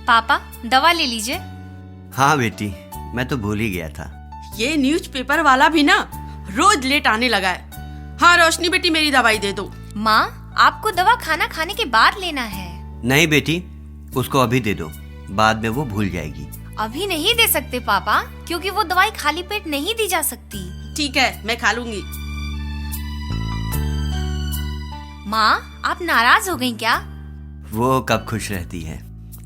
पापा दवा ले लीजिए। हाँ बेटी, मैं तो भूल ही गया था। ये न्यूज़पेपर वाला भी ना रोज लेट आने लगा है। हाँ रोशनी बेटी, मेरी दवाई दे दो। माँ, आपको दवा खाना खाने के बाद लेना है। नहीं बेटी, उसको अभी दे दो, बाद में वो भूल जाएगी। अभी नहीं दे सकते पापा, क्योंकि वो दवाई खाली पेट नहीं दी जा सकती। ठीक है, मैं खा लूंगी। माँ, आप नाराज हो गई क्या? वो कब खुश रहती है।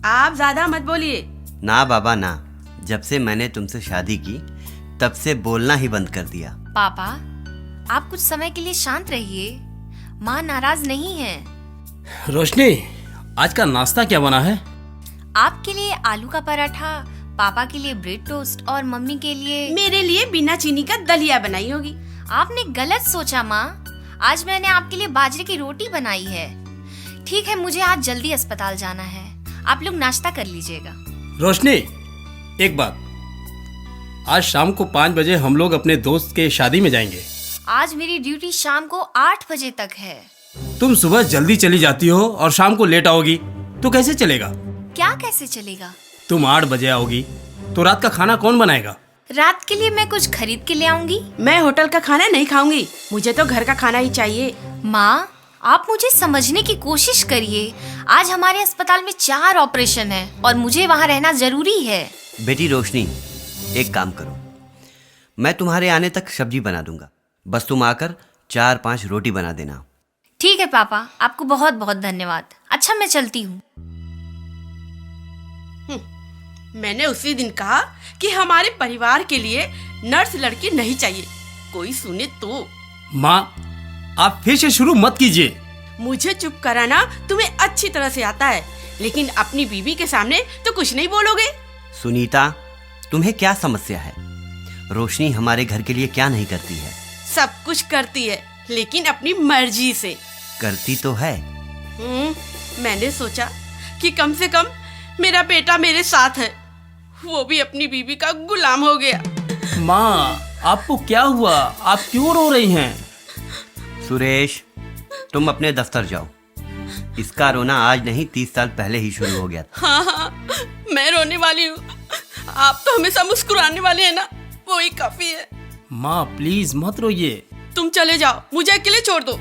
आप ज्यादा मत बोलिए। ना बाबा ना, जब से मैंने तुमसे शादी की तब से बोलना ही बंद कर दिया। पापा, आप कुछ समय के लिए शांत रहिए। माँ नाराज नहीं है। रोशनी, आज का नाश्ता क्या बना है? आपके लिए आलू का पराठा, पापा के लिए ब्रेड टोस्ट और मम्मी के लिए मेरे लिए बिना चीनी का दलिया बनाई होगी। आपने गलत सोचा माँ, आज मैंने आपके लिए बाजरे की रोटी बनाई है। ठीक है, मुझे आज जल्दी अस्पताल जाना है, आप लोग नाश्ता कर लीजिएगा। रोशनी, एक बात, आज शाम को 5 बजे हम लोग अपने दोस्त के शादी में जाएंगे। आज मेरी ड्यूटी शाम को 8 बजे तक है। तुम सुबह जल्दी चली जाती हो और शाम को लेट आओगी, तो कैसे चलेगा? क्या कैसे चलेगा? तुम 8 बजे आओगी तो रात का खाना कौन बनाएगा? रात के लिए मैं कुछ खरीद के ले आऊंगी। मैं होटल का खाना नहीं खाऊंगी, मुझे तो घर का खाना ही चाहिए। माँ, आप मुझे समझने की कोशिश करिए। आज हमारे अस्पताल में 4 ऑपरेशन है और मुझे वहाँ रहना जरूरी है। बेटी रोशनी, एक काम करो, मैं तुम्हारे आने तक सब्जी बना दूंगा, बस तुम आकर 4-5 रोटी बना देना। ठीक है पापा, आपको बहुत बहुत धन्यवाद। अच्छा, मैं चलती हूँ। मैंने उसी दिन कहा कि हमारे परिवार के लिए नर्स लड़की नहीं चाहिए, कोई सुने तो। माँ, आप फिर से शुरू मत कीजिए। मुझे चुप कराना तुम्हें अच्छी तरह से आता है, लेकिन अपनी बीवी के सामने तो कुछ नहीं बोलोगे। सुनीता, तुम्हें क्या समस्या है? रोशनी हमारे घर के लिए क्या नहीं करती है? सब कुछ करती है, लेकिन अपनी मर्जी से। करती तो है। मैंने सोचा कि कम से कम मेरा बेटा मेरे साथ है, वो भी अपनी बीवी का गुलाम हो गया। माँ, आपको क्या हुआ? आप क्यों रो रही हैं? सुरेश, तुम अपने दफ्तर जाओ। इसका रोना आज नहीं 30 साल पहले ही शुरू हो गया था। हाँ, मैं रोने वाली हूँ, आप तो हमेशा मुस्कुराने वाले हैं ना, वो ही काफी है। माँ प्लीज मत रोइए। तुम चले जाओ, मुझे अकेले छोड़ दो।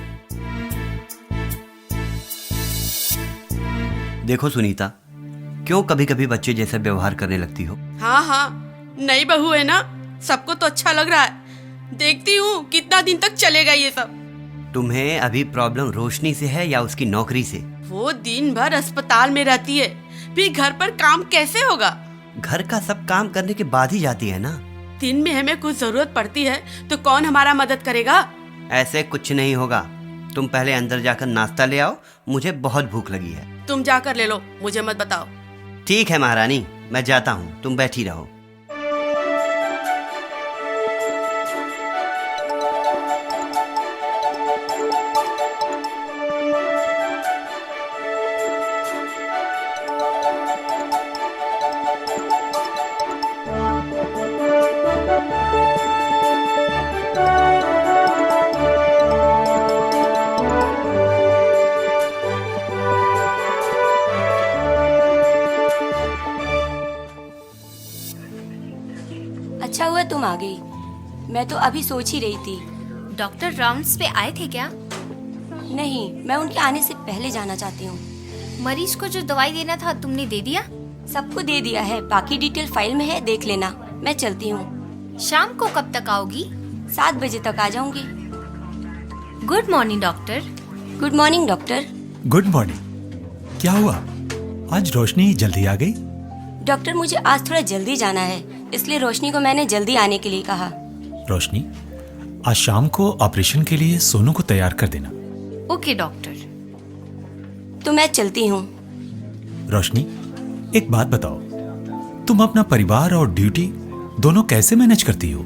देखो सुनीता, क्यों कभी कभी बच्चे जैसे व्यवहार करने लगती हो? हाँ, नई बहू है ना, सबको तो अच्छा लग रहा है। देखती हूँ कितना दिन तक चलेगा ये सब। तुम्हें अभी प्रॉब्लम रोशनी से है या उसकी नौकरी से? वो दिन भर अस्पताल में रहती है, फिर घर पर काम कैसे होगा? घर का सब काम करने के बाद ही जाती है ना। दिन में हमें कुछ जरूरत पड़ती है तो कौन हमारा मदद करेगा? ऐसे कुछ नहीं होगा, तुम पहले अंदर जाकर नाश्ता ले आओ, मुझे बहुत भूख लगी है। तुम जाकर ले लो, मुझे मत बताओ। ठीक है महारानी, मैं जाता हूँ, तुम बैठी रहो। अच्छा हुआ तुम आ गई, मैं तो अभी सोच ही रही थी। डॉक्टर राउंड्स पे आए थे क्या? नहीं, मैं उनके आने से पहले जाना चाहती हूँ। मरीज को जो दवाई देना था तुमने दे दिया? सबको दे दिया है, बाकी डिटेल फाइल में है, देख लेना। मैं चलती हूँ। शाम को कब तक आओगी? 7 बजे तक आ जाऊंगी। Good morning doctor. Good morning doctor. Good morning. क्या हुआ, आज रोशनी जल्दी आ गई? डॉक्टर, मुझे आज थोड़ा जल्दी जाना है, इसलिए रोशनी को मैंने जल्दी आने के लिए कहा। रोशनी, आज शाम को ऑपरेशन के लिए सोनू को तैयार कर देना। Okay doctor. तो मैं चलती हूँ। रोशनी, एक बात बताओ, तुम अपना परिवार और ड्यूटी दोनों कैसे मैनेज करती हो?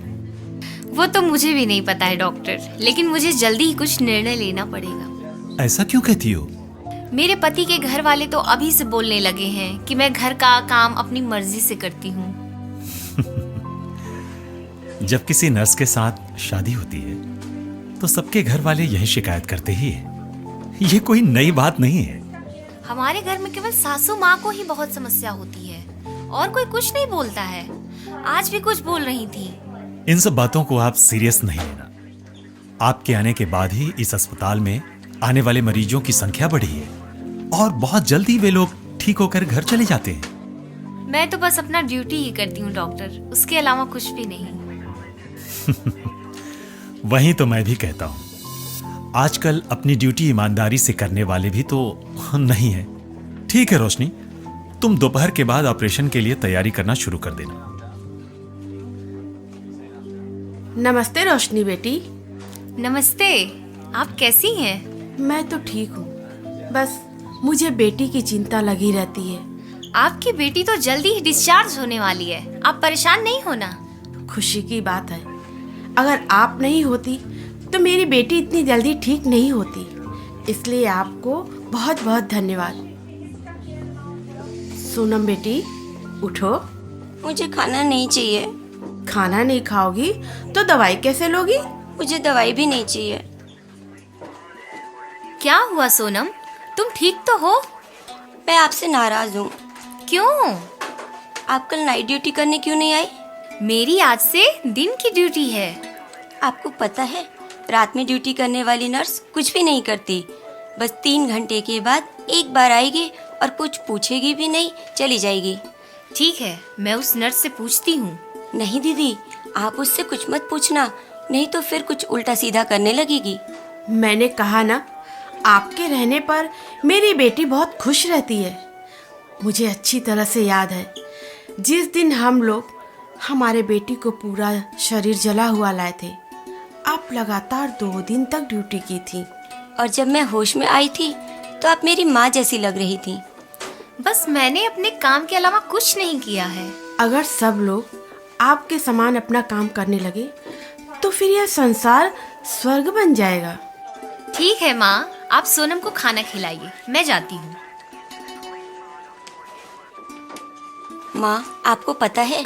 वो तो मुझे भी नहीं पता है डॉक्टर, लेकिन मुझे जल्दी ही कुछ निर्णय लेना पड़ेगा। ऐसा क्यों कहती हो? मेरे पति के घर वाले तो अभी से बोलने लगे हैं कि मैं घर का काम अपनी मर्जी से करती हूँ। जब किसी नर्स के साथ शादी होती है तो सबके घर वाले यही शिकायत करते ही है। ये कोई नई बात नहीं है। हमारे घर में केवल सासू माँ को ही बहुत समस्या होती है और कोई कुछ नहीं बोलता है। आज भी कुछ बोल रही थी। इन सब बातों को आप सीरियस नहीं लेना। आपके आने के बाद ही इस अस्पताल में आने वाले मरीजों की संख्या बढ़ी है और बहुत जल्दी वे लोग ठीक होकर घर चले जाते हैं। मैं तो बस अपना ड्यूटी ही करती हूँ डॉक्टर, उसके अलावा कुछ भी नहीं। वही तो मैं भी कहता हूँ, आजकल अपनी ड्यूटी ईमानदारी से करने वाले भी तो नहीं है। ठीक है रोशनी, तुम दोपहर के बाद ऑपरेशन के लिए तैयारी करना शुरू कर देना। नमस्ते रोशनी बेटी। नमस्ते, आप कैसी हैं? मैं तो ठीक हूँ, बस मुझे बेटी की चिंता लगी रहती है। आपकी बेटी तो जल्दी ही डिस्चार्ज होने वाली है, आप परेशान नहीं होना। खुशी की बात है, अगर आप नहीं होती तो मेरी बेटी इतनी जल्दी ठीक नहीं होती, इसलिए आपको बहुत बहुत धन्यवाद। सोनम बेटी उठो। मुझे खाना नहीं चाहिए। खाना नहीं खाओगी तो दवाई कैसे लोगी? मुझे दवाई भी नहीं चाहिए। क्या हुआ सोनम, तुम ठीक तो हो? मैं आपसे नाराज हूँ। क्यों? आप कल नाइट ड्यूटी करने क्यों नहीं आई? मेरी आज से दिन की ड्यूटी है। आपको पता है, रात में ड्यूटी करने वाली नर्स कुछ भी नहीं करती, बस 3 घंटे के बाद एक बार आएगी और कुछ पूछेगी भी नहीं, चली जाएगी। ठीक है, मैं उस नर्स से पूछती हूँ। नहीं दीदी, आप उससे कुछ मत पूछना, नहीं तो फिर कुछ उल्टा सीधा करने लगेगी। मैंने कहा ना, आपके रहने पर मेरी बेटी बहुत खुश रहती है। मुझे अच्छी तरह से याद है जिस दिन हम लोग हमारे बेटी को पूरा शरीर जला हुआ लाए थे। आप लगातार 2 दिन तक ड्यूटी की थी। और जब मैं होश में आई थी तो आप मेरी माँ जैसी लग रही थी। बस मैंने अपने काम के अलावा कुछ नहीं किया है। अगर सब लोग आपके समान अपना काम करने लगे तो फिर यह संसार स्वर्ग बन जाएगा। ठीक है माँ, आप सोनम को खाना खिलाइए, मैं जाती हूँ। माँ, आपको पता है,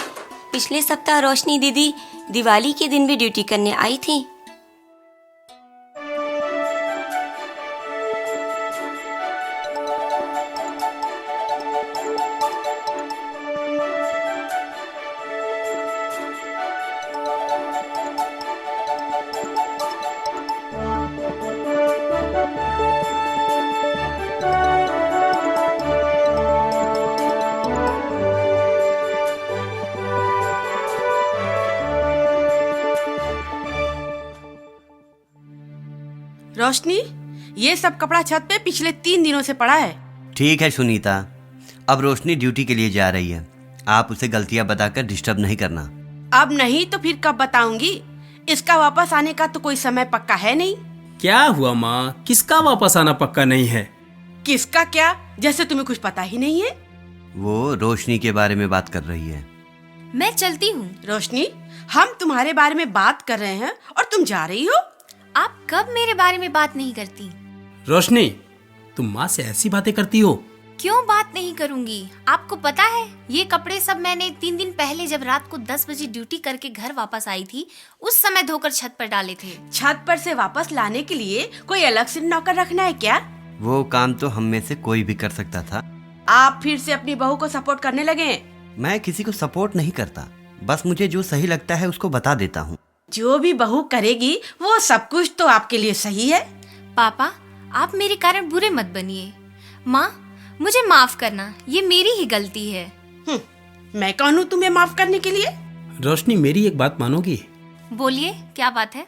पिछले सप्ताह रोशनी दीदी दिवाली के दिन भी ड्यूटी करने आई थी। रोशनी, ये सब कपड़ा छत पे पिछले 3 दिनों से पड़ा है। ठीक है सुनीता, अब रोशनी ड्यूटी के लिए जा रही है, आप उसे गलतियां बताकर डिस्टर्ब नहीं करना। अब नहीं तो फिर कब बताऊंगी? इसका वापस आने का तो कोई समय पक्का है नहीं। क्या हुआ माँ, किसका वापस आना पक्का नहीं है? किसका क्या, जैसे तुम्हें कुछ पता ही नहीं है। वो रोशनी के बारे में बात कर रही है। मैं चलती हूँ। रोशनी, हम तुम्हारे बारे में बात कर रहे हैं और तुम जा रही हो। आप कब मेरे बारे में बात नहीं करती? रोशनी, तुम माँ से ऐसी बातें करती हो? क्यों बात नहीं करूंगी? आपको पता है, ये कपड़े सब मैंने 3 दिन पहले जब रात को 10 बजे ड्यूटी करके घर वापस आई थी, उस समय धोकर छत पर डाले थे। छत पर से वापस लाने के लिए कोई अलग से नौकर रखना है क्या? वो काम तो हम में से कोई भी कर सकता था। आप फिर से अपनी बहू को सपोर्ट करने लगे। मैं किसी को सपोर्ट नहीं करता, बस मुझे जो सही लगता है उसको बता देता हूँ। जो भी बहू करेगी वो सब कुछ तो आपके लिए सही है। पापा, आप मेरे कारण बुरे मत बनिए। माँ, मुझे माफ करना, ये मेरी ही गलती है। मैं कौन हूँ तुम्हें माफ करने के लिए? रोशनी, मेरी एक बात मानोगी? बोलिए, क्या बात है?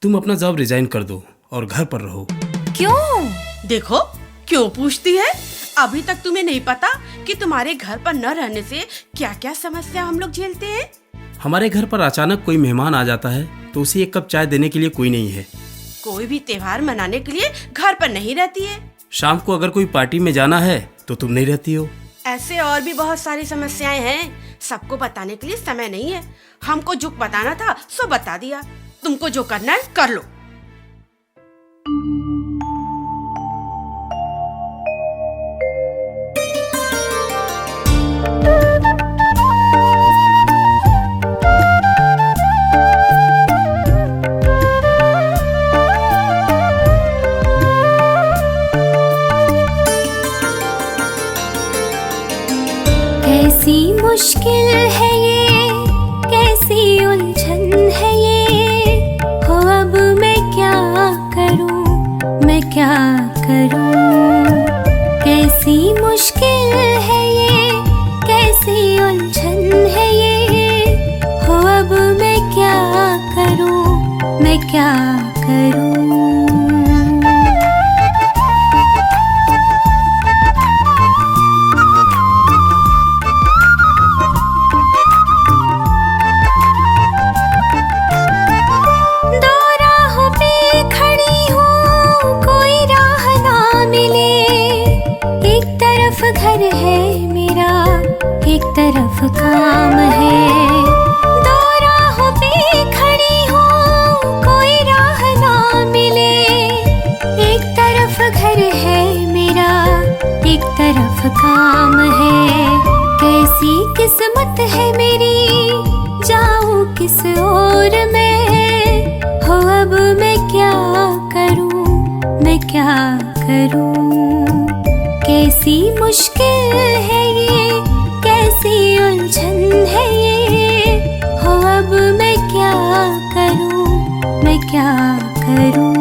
तुम अपना जॉब रिजाइन कर दो और घर पर रहो। क्यों? देखो, क्यों पूछती है? अभी तक तुम्हें नहीं पता कि तुम्हारे घर पर न रहने से क्या क्या समस्या हम लोग झेलते हैं। हमारे घर पर अचानक कोई मेहमान आ जाता है तो उसे 1 कप चाय देने के लिए कोई नहीं है। कोई भी त्योहार मनाने के लिए घर पर नहीं रहती है। शाम को अगर कोई पार्टी में जाना है तो तुम नहीं रहती हो। ऐसे और भी बहुत सारी समस्याएं हैं, सबको बताने के लिए समय नहीं है। हमको जो बताना था सो बता दिया, तुमको जो करना है कर लो। मुश्किल है ये, कैसी उलझन है ये, हो अब मैं क्या करूं, मैं क्या करूं। कैसी मुश्किल है ये, कैसी उलझन है ये, हो अब मैं क्या करूं, मैं क्या करूं। घर है मेरा, एक तरफ काम है, दो राहों पे खड़ी हूँ, कोई राह ना मिले। एक तरफ घर है मेरा, एक तरफ काम है, कैसी किस्मत है मेरी, जाऊँ किस ओर मैं, हो अब मैं क्या करूँ, मैं क्या करूँ। कैसी मुश्किल है ये, कैसी उलझन है ये, हो अब मैं क्या करूं, मैं क्या करूं।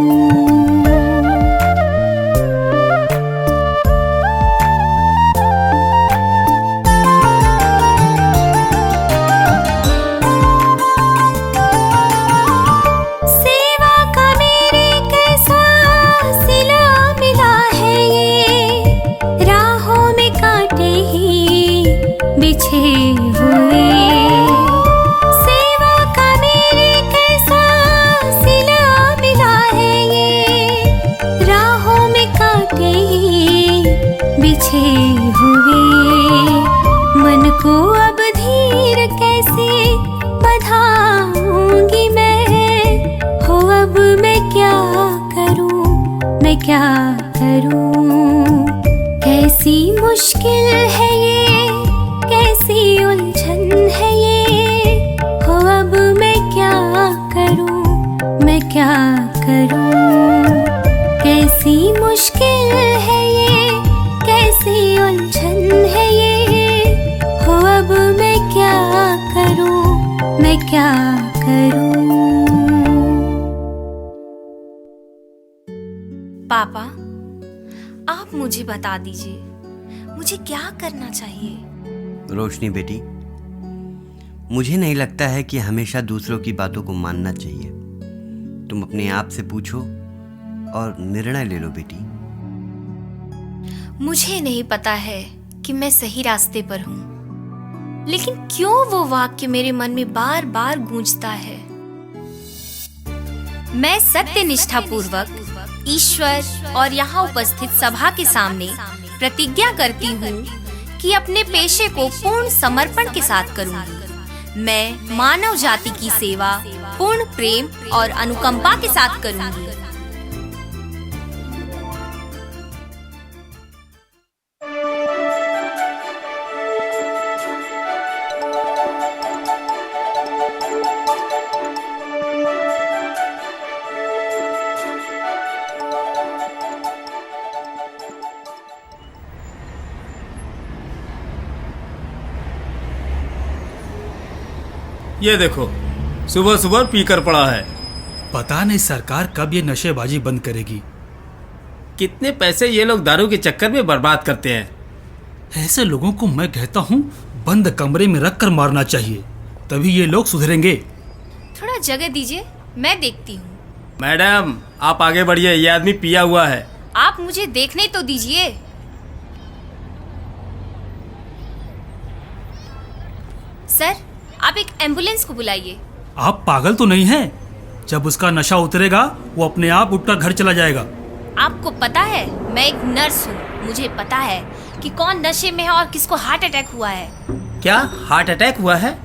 क्या करूं। कैसी मुश्किल है ये, कैसी उलझन है ये, हो अब मैं क्या करूं, मैं क्या करूं। कैसी मुश्किल है ये, कैसी उलझन है ये, हो अब मैं क्या करूं, मैं क्या करूं। पापा, आप मुझे बता दीजिए, मुझे क्या करना चाहिए। रोशनी बेटी, मुझे नहीं लगता है कि हमेशा दूसरों की बातों को मानना चाहिए। तुम अपने आप से पूछो और निर्णय ले लो बेटी। मुझे नहीं पता है कि मैं सही रास्ते पर हूँ, लेकिन क्यों वो वाक्य मेरे मन में बार बार गूंजता है। मैं सत्य निष्ठा पूर्वक ईश्वर और यहाँ उपस्थित सभा के सामने प्रतिज्ञा करती हूँ कि अपने पेशे को पूर्ण समर्पण के साथ करूँगी। मैं मानव जाति की सेवा पूर्ण प्रेम और अनुकंपा के साथ करूँगी। ये देखो, सुबह सुबह पीकर पड़ा है। पता नहीं सरकार कब ये नशेबाजी बंद करेगी। कितने पैसे ये लोग दारू के चक्कर में बर्बाद करते हैं। ऐसे लोगों को मैं कहता हूँ बंद कमरे में रख कर मारना चाहिए, तभी ये लोग सुधरेंगे। थोड़ा जगह दीजिए, मैं देखती हूँ। मैडम, आप आगे बढ़िए, ये आदमी पिया हुआ है। आप मुझे देखने तो दीजिए। सर, आप एक एम्बुलेंस को बुलाइए। आप पागल तो नहीं हैं? जब उसका नशा उतरेगा वो अपने आप उठकर घर चला जाएगा। आपको पता है, मैं एक नर्स हूँ, मुझे पता है कि कौन नशे में है और किसको हार्ट अटैक हुआ है। क्या हार्ट अटैक हुआ है?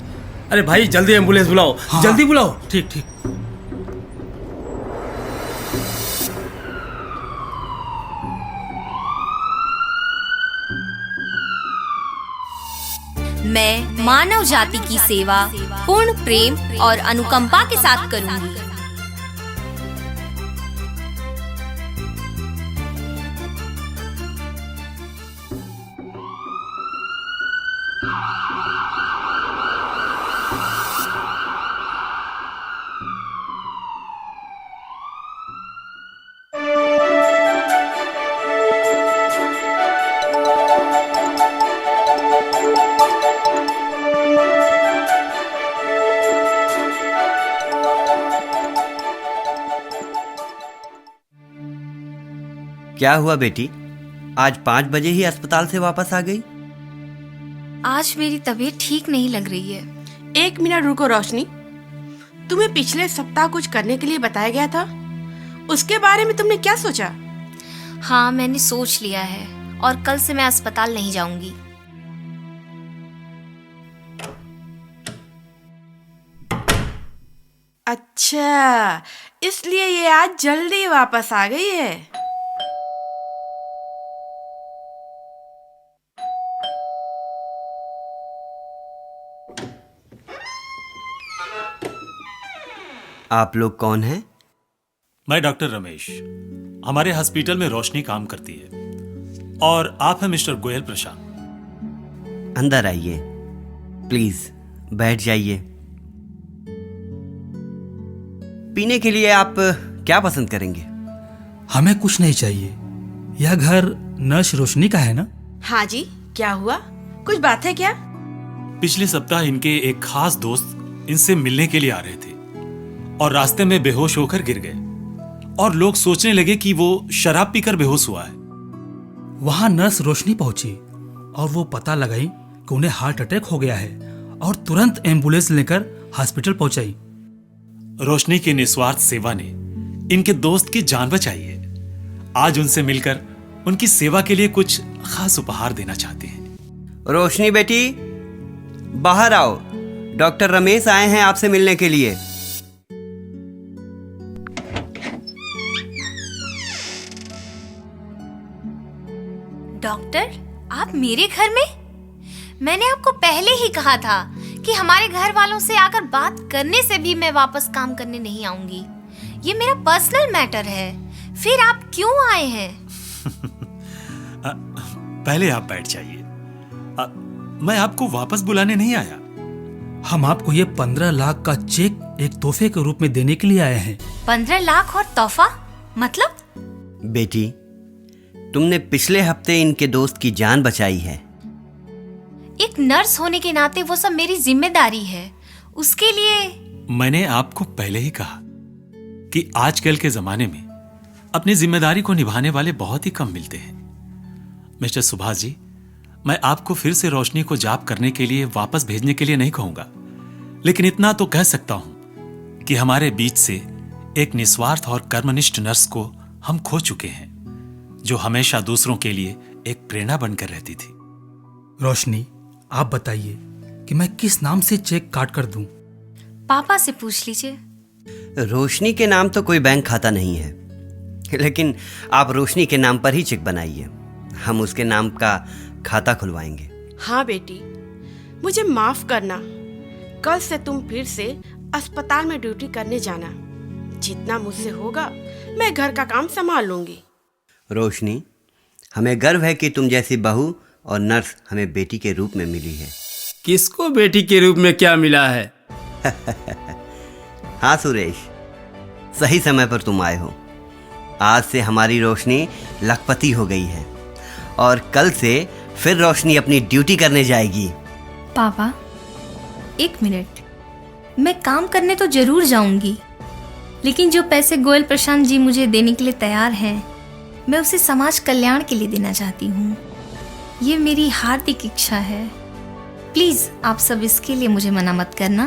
अरे भाई, जल्दी एम्बुलेंस बुलाओ। हाँ, जल्दी बुलाओ। ठीक ठीक। मैं मानव जाति की सेवा पूर्ण प्रेम और अनुकंपा के साथ करूंगी। क्या हुआ बेटी, आज 5 बजे ही अस्पताल से वापस आ गई? आज मेरी तबीयत ठीक नहीं लग रही है। 1 मिनट रुको रोशनी, तुम्हें पिछले सप्ताह कुछ करने के लिए बताया गया था, उसके बारे में तुमने क्या सोचा? हाँ, मैंने सोच लिया है और कल से मैं अस्पताल नहीं जाऊंगी। अच्छा, इसलिए ये आज जल्दी वापस आ गई है। आप लोग कौन हैं? मैं डॉक्टर रमेश, हमारे हॉस्पिटल में रोशनी काम करती है। और आप हैं मिस्टर गोयल प्रशांत। अंदर आइए, प्लीज बैठ जाइए। पीने के लिए आप क्या पसंद करेंगे? हमें कुछ नहीं चाहिए। यह घर नर्स रोशनी का है ना? हाँ जी, क्या हुआ? कुछ बात है क्या? पिछले सप्ताह इनके एक खास दोस्त इनसे मिलने के लिए आ रहे थे और रास्ते में बेहोश होकर गिर गए और लोग सोचने लगे कि वो शराब पीकर बेहोश हुआ है। वहां नर्स रोशनी पहुंची और वो पता लगाई कि उन्हें हार्ट अटैक हो गया है और तुरंत एम्बुलेंस लेकर हॉस्पिटल पहुंचाई। रोशनी की निस्वार्थ सेवा ने इनके दोस्त की जान बचाई है। आज उनसे मिलकर उनकी सेवा के लिए कुछ खास उपहार देना चाहते हैं। रोशनी बेटी, बाहर आओ, डॉक्टर रमेश आए हैं आपसे मिलने के लिए। डॉक्टर, आप मेरे घर में? मैंने आपको पहले ही कहा था कि हमारे घर वालों से आकर बात करने से भी मैं वापस काम करने नहीं आऊंगी। ये मेरा पर्सनल मैटर है, फिर आप क्यों आए हैं? पहले आप बैठ जाइए। मैं आपको वापस बुलाने नहीं आया। हम आपको ये 15 लाख का चेक एक तोहफे के रूप में देने के लिए आए हैं। 15 लाख और तोहफा मतलब? बेटी, तुमने पिछले हफ्ते इनके दोस्त की जान बचाई है। एक नर्स होने के नाते वो सब मेरी जिम्मेदारी है। उसके लिए मैंने आपको पहले ही कहा कि आजकल के जमाने में अपनी जिम्मेदारी को निभाने वाले बहुत ही कम मिलते हैं। मिस्टर सुभाष जी, मैं आपको फिर से रोशनी को जॉब करने के लिए वापस भेजने के लिए नहीं कहूंगा, लेकिन इतना तो कह सकता हूं कि हमारे बीच से एक निस्वार्थ और कर्मनिष्ठ नर्स को हम खो चुके हैं, जो हमेशा दूसरों के लिए एक प्रेरणा बनकर रहती थी। रोशनी, आप बताइए कि मैं किस नाम से चेक काट कर दूं? पापा से पूछ लीजिए। रोशनी के नाम तो कोई बैंक खाता नहीं है, लेकिन आप रोशनी के नाम पर ही चेक बनाइए, हम उसके नाम का खाता खुलवाएंगे। हाँ बेटी, मुझे माफ करना, कल से तुम फिर से अस्पताल में ड्यूटी करने जाना। जितना मुझसे होगा मैं घर का काम संभाल लूंगी। रोशनी, हमें गर्व है कि तुम जैसी बहू और नर्स हमें बेटी के रूप में मिली है। किसको बेटी के रूप में क्या मिला है? हाँ सुरेश, सही समय पर तुम आए हो। आज से हमारी रोशनी लखपति हो गई है और कल से फिर रोशनी अपनी ड्यूटी करने जाएगी। पापा, 1 मिनट, मैं काम करने तो जरूर जाऊंगी, लेकिन जो पैसे गोयल प्रशांत जी मुझे देने के लिए तैयार हैं, मैं उसे समाज कल्याण के लिए देना चाहती हूँ। ये मेरी हार्दिक इच्छा है। प्लीज आप सब इसके लिए मुझे मना मत करना।